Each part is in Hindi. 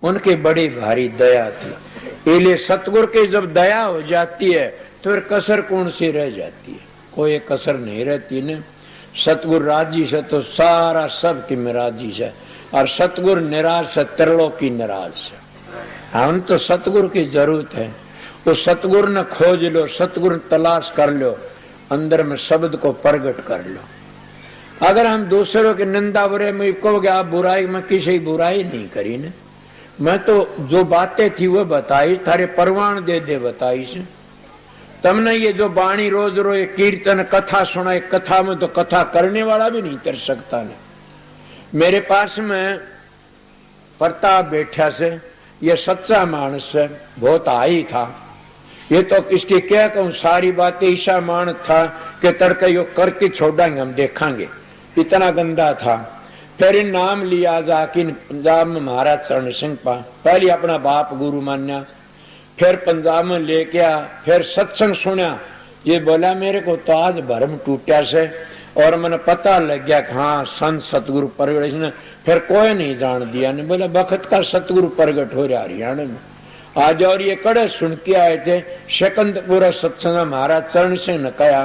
उनकी बड़ी भारी दया थी। इसलिए सतगुरु की जब दया हो जाती है तो फिर कसर कौन सी रह जाती है? कोई कसर नहीं रहती न। सतगुरु राजी से तो सारा सब की राजी से, और सतगुरु निराश से तिरलो की निराश है। हम तो सतगुरु की जरूरत है। तो सतगुरु ने खोज लो, सतगुरु तलाश कर लो, अंदर में शब्द को प्रगट कर लो। अगर हम दूसरों की निंदा बुरे में कहोगे आप बुराई, में किसी बुराई नहीं करी ने। मैं तो जो बातें थी वो बताई, थारे परवान दे दे बताई से। तमने ये जो बाणी रोज रोज कीर्तन कथा सुनाए, कथा में तो कथा करने वाला भी नहीं कर सकता ने। मेरे पास में प्रताप बैठा से, ये सच्चा मानस है, बहुत हाई था। ये तो इसकी क्या कहूं, सारी बातें ईशा मान था कि तड़के यो करके छोड़ेंगे, हम देखेंगे, इतना गंदा था। फिर नाम लिया जाके पंजाब में महाराज चरण सिंह पा, पहले अपना बाप गुरु मान्या, फिर पंजाब में लेके आ, फिर सत्संग सुना। ये बोला मेरे को तो आज भरम टूटा से, और मैंने पता लग गया कि हाँ संत सतगुरु प्रगट ने। फिर कोई नहीं जान दिया ने, बोला बखत का सतगुरु प्रगट हो रहा हरियाणा में आज। और ये कड़े सुन के आए थे शकंदपुरा सत्संग, महाराज चरण सिंह ने कहा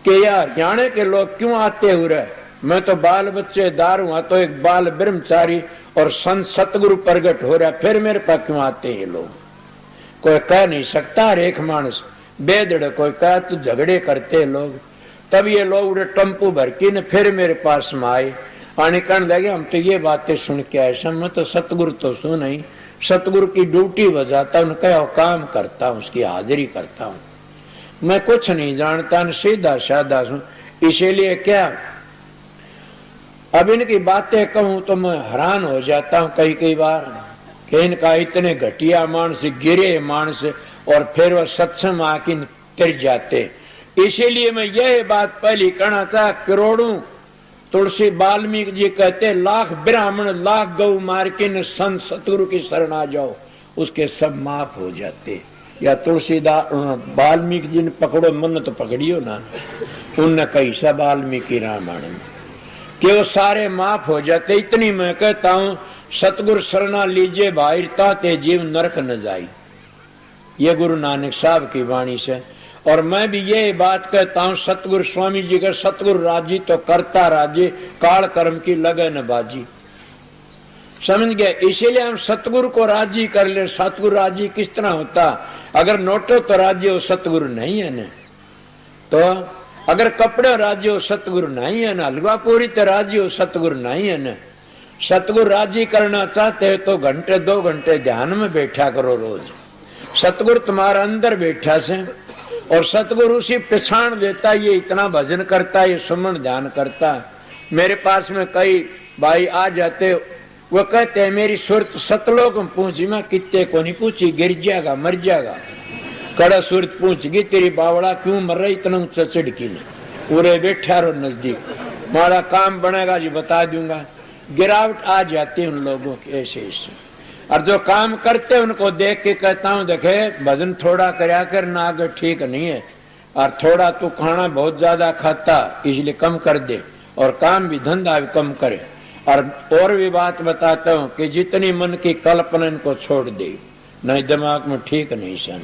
कि यार हरियाणा के लोग क्यों आते हुए, मैं तो बाल बच्चे दार हुआ, तो एक बाल ब्रह्मचारी और संत सतगुरु प्रगट हो रहा, फिर मेरे पास क्यों आते हैं लोग? कोई कह नहीं सकता, रेख मानस बेदड़ कोई कह तो झगड़े करते लोग। तब ये लोग उड़े टम्पू भर के न फिर मेरे पास में आए, आने कहने लगे हम तो ये बातें सुन के आए, मैं तो सतगुरु तो सुन नहीं, सतगुरु की ड्यूटी बजाता हूँ, कहो काम करता हूँ, उसकी हाजिरी करता हूँ, मैं कुछ नहीं जानता, सीधा साधा हूँ। इसीलिए क्या अब इनकी बातें कहूं तो मैं हैरान हो जाता हूं कई कई बार कि इनका इतने घटिया मानस, गिरे मानस, और फिर वह सत्संग आके तिर जाते। इसीलिए मैं यह बात पहली कहना चाह, करोड़ों तुलसी वाल्मीकि जी कहते लाख ब्राह्मण लाख गौ मार के संत सतगुरु की शरण आ जाओ, उसके सब माफ हो जाते। या तुलसीदास वाल्मीकि जी ने पकड़ो मन तो पकड़ियो ना, उनने कही सा वाल्मीकि रामायण में कि वो सारे माफ हो जाते। इतनी मैं कहता हूं सतगुरु शरणा लीजिए भाई ताते जीव नरक न जाई, ये गुरु नानक साहब की वाणी से। और मैं भी ये बात कहता हूं सतगुरु स्वामी जी का, सतगुरु राजी तो करता राजी, काल कर्म की लगन बाजी, समझ गए। इसीलिए हम सतगुरु को राजी कर ले। सतगुरु राजी किस तरह होता, अगर नोटो तो राजी हो सतगुरु नहीं है न, तो अगर कपड़े राजी हो सतगुरु नहीं है ना, हलवा पूरी तो राजी हो सतगुरु नहीं है ना। सतगुरु राजी करना चाहते हो तो घंटे 2 घंटे ध्यान में बैठा करो रोज। सतगुरु तुम्हारा अंदर बैठा से, और सतगुरु उसी पहचान देता, ये इतना भजन करता, ये सुमन ध्यान करता। मेरे पास में कई भाई आ जाते, वो कहते हैं मेरी सुरत सतलोक में पूछी, मैं कितने को नहीं पूछी, गिर जाएगा मर जाएगा। कड़ा सूरत पूछ गई तेरी बावड़ा क्यों मर रही इतना ऊंचा चढ़की में, पूरे बैठा रो नजदीक, हमारा काम बनेगा जी बता दूंगा। गिरावट आ जाती है उन लोगों की ऐसे ऐसे, और जो काम करते उनको देख के कहता हूँ देखे भजन थोड़ा करया कर ना, अगर ठीक नहीं है, और थोड़ा तू खाना बहुत ज्यादा खाता इसलिए कम कर दे, और काम भी धंधा भी कम करे। और भी बात बताता हूँ कि जितनी मन की कल्पना इनको छोड़ दे, नहीं दिमाग में ठीक नहीं सन।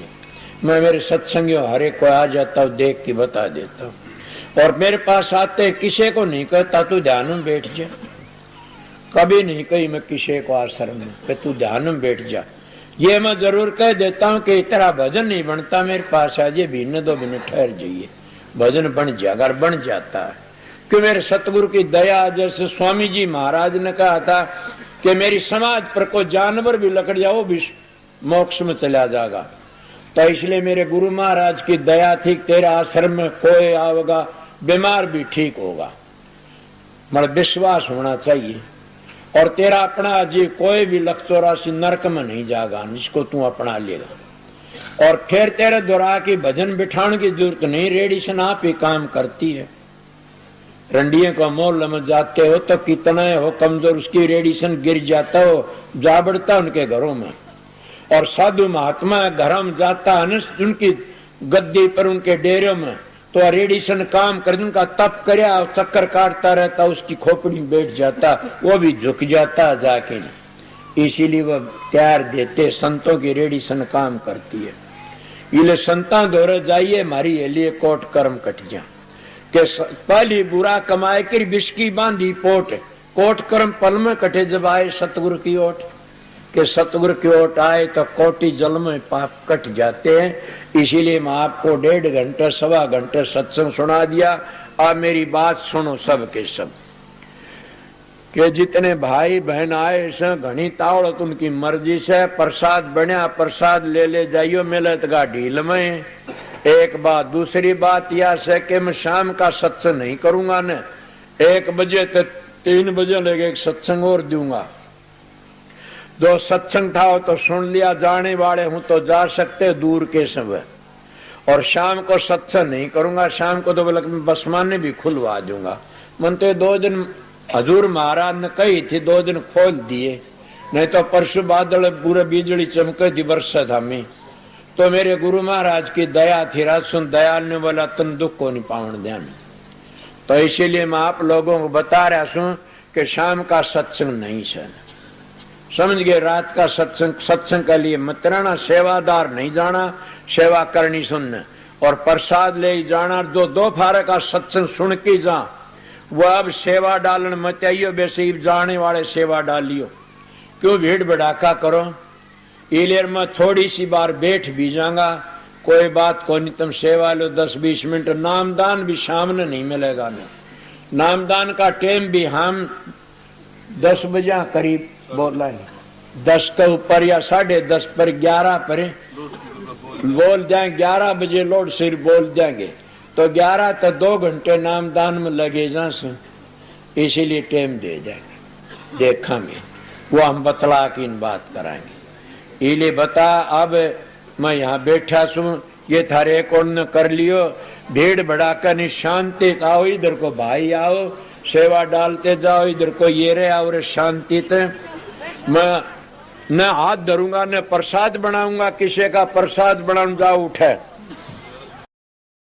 मैं मेरे सत्संगियों हर एक को आ जाता हूँ, देख के बता देता हूँ। और मेरे पास आते किसी को नहीं कहता तू ध्यान में बैठ जा, कभी नहीं कही मैं किसी को आश्रम में कि तू ध्यान में बैठ जा। ये मैं जरूर कह देता हूँ कि तेरा भजन नहीं बनता, मेरे पास आ जाए, बीने 2 मिनट ठहर जाइए, भजन बन जाएगा। अगर बन जाता है कि मेरे सतगुरु की दया, जैसे स्वामी जी महाराज ने कहा था कि मेरी समाज पर कोई जानवर भी लकड़ जाओ भी मोक्ष में चला जाएगा, तो इसलिए मेरे गुरु महाराज की दया थी, तेरा आश्रम में कोई आवेगा बीमार भी ठीक होगा, मतलब विश्वास होना चाहिए। और तेरा अपना जी कोई भी 184 नरक में नहीं जाएगा, जिसको तू अपना लेगा। और फिर तेरे द्वारा की भजन बिठाने की जरूरत नहीं, रेडिसन आप ही काम करती है। रंडिये को मोल में जाते हो तो कितना हो कमजोर, उसकी रेडिसन गिर जाता हो, जा बढ़ता उनके घरों में। और साधु महात्मा घर में जाता है उनकी गद्दी पर, उनके डेरे में, तो रेडिसन काम कर, उनका तप करया चक्कर काटता रहता, उसकी खोपड़ी में बैठ जाता, वो भी झुक जाता जाके। इसीलिए वह त्यार देते, संतों की रेडी सन काम करती है। इले संता दौरे जाइए मारी लिए कोट कर्म कट जा के पहली बुरा कमाए कर बिस्की बांधी पोट, कोट कर्म पल में कटे जब आए सतगुरु की ओट, के सतगुरु की ओट आए तो कोटि जल में पाप कट जाते हैं। इसीलिए मैं आपको 1.5 घंटे 1.25 घंटे सत्संग सुना दिया। आप मेरी बात सुनो सब के सब, के जितने भाई बहन आए से घनी तावड़त उनकी मर्जी से प्रसाद बना, प्रसाद ले जाइयो मिलत गा ढील में। एक बात, दूसरी बात यह से कि मैं शाम का सत्संग नहीं करूंगा न, 1 बजे तक 3 बजे लगे एक सत्संग और दूंगा। जो सत्संग था तो सुन लिया, जाने वाले हूं तो जा सकते दूर के समय। और शाम को सत्संग नहीं करूंगा, शाम को तो बल्कि मैं बसमाने भी खुलवा दूंगा। मन तो 2 दिन हजूर महाराज ने कही थी, 2 दिन खोल दिए, नहीं तो परसों बादल पूरे बिजली चमके थी बरसा था मैं तो मेरे गुरु महाराज की दया थी। राज सुन दयाल ने बोला तुम दुख को नहीं पावन ध्यान। तो इसीलिए मैं आप लोगों को बता रहा हूं कि शाम का सत्संग नहीं सन, समझ गए। रात का सत्संग के लिए मत रहना, सेवादार नहीं जाना, सेवा करनी सुनना और प्रसाद ले जाना। जो 2 फारे का सत्संग सुन के जा वो अब सेवा डालन मत आइयो, वैसे जाने वाले सेवा डालियो, क्यों भीड़ भड़ाका करो। इलेर में थोड़ी सी बार बैठ भी जाऊंगा, कोई बात को नहीं, तुम सेवा लो 10-20 मिनट। नामदान भी शाम ने नहीं मिलेगा ना, नामदान का टाइम भी हम 10 बजे करीब बोला है, 10 के ऊपर या 10:30 पर 11 पर बोल जाए, 11 बजे लोड सिर बोल जाएंगे तो 11 तक 2 घंटे नामदान में लगे जा से, इसीलिए टाइम दे जाएंगे, देखेंगे वो हम बतला की इन बात कराएंगे। इले बता अब मैं यहाँ बैठा सू, ये थारे कौन कर लियो, भीड़ भड़ाका नहीं, शांति आओ, इधर को भाई आओ, सेवा डालते जाओ, इधर को ये रे आओ रे शांति ते। मैं न हाथ धरूंगा न प्रसाद बनाऊंगा, किसी का प्रसाद बनाऊं जाओ उठे